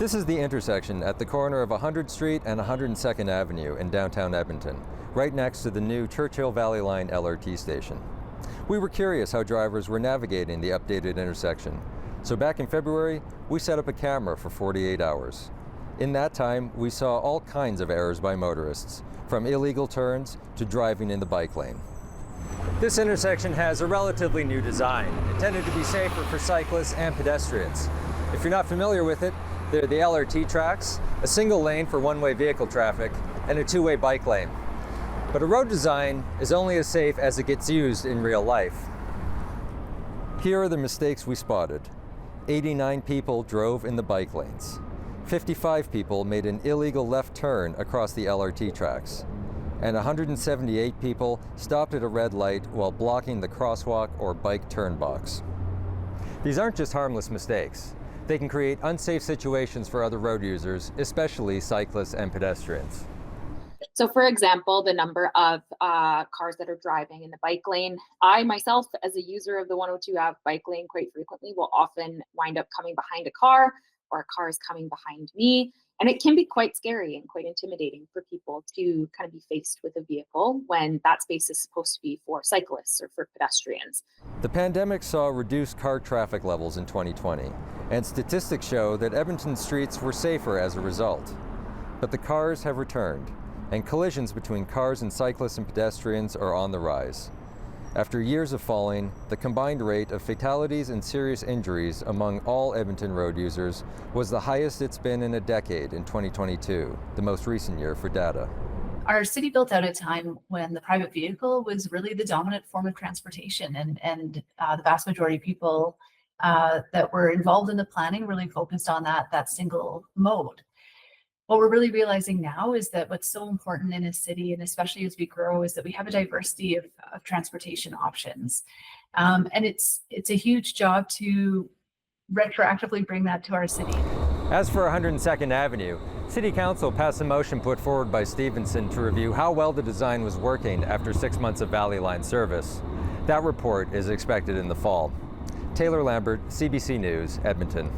This is the intersection at the corner of 100th Street and 102nd Avenue in downtown Edmonton, right next to the new Churchill Valley Line LRT station. We were curious how drivers were navigating the updated intersection, so back in February, we set up a camera for 48 hours. In that time, we saw all kinds of errors by motorists, from illegal turns to driving in the bike lane. This intersection has a relatively new design, intended to be safer for cyclists and pedestrians. If you're not familiar with it, they're the LRT tracks, a single lane for one-way vehicle traffic, and a two-way bike lane. But a road design is only as safe as it gets used in real life. Here are the mistakes we spotted. 89 people drove in the bike lanes. 55 people made an illegal left turn across the LRT tracks. And 178 people stopped at a red light while blocking the crosswalk or bike turn box. These aren't just harmless mistakes. They can create unsafe situations for other road users, especially cyclists and pedestrians. So for example, the number of cars that are driving in the bike lane. I myself, as a user of the 102 Ave bike lane, quite frequently will often wind up coming behind a car, or a car is coming behind me. And it can be quite scary and quite intimidating for people to kind of be faced with a vehicle when that space is supposed to be for cyclists or for pedestrians. The pandemic saw reduced car traffic levels in 2020, and statistics show that Edmonton streets were safer as a result. But the cars have returned, and collisions between cars and cyclists and pedestrians are on the rise. After years of falling, the combined rate of fatalities and serious injuries among all Edmonton road users was the highest it's been in a decade in 2022, the most recent year for data. Our city built out a time when the private vehicle was really the dominant form of transportation, and the vast majority of people that were involved in the planning really focused on that single mode. What we're really realizing now is that what's so important in a city, and especially as we grow, is that we have a diversity of transportation options. And it's a huge job to retroactively bring that to our city. As for 102nd Avenue, City Council passed a motion put forward by Stevenson to review how well the design was working after 6 months of Valley Line service. That report is expected in the fall. Taylor Lambert, CBC News, Edmonton.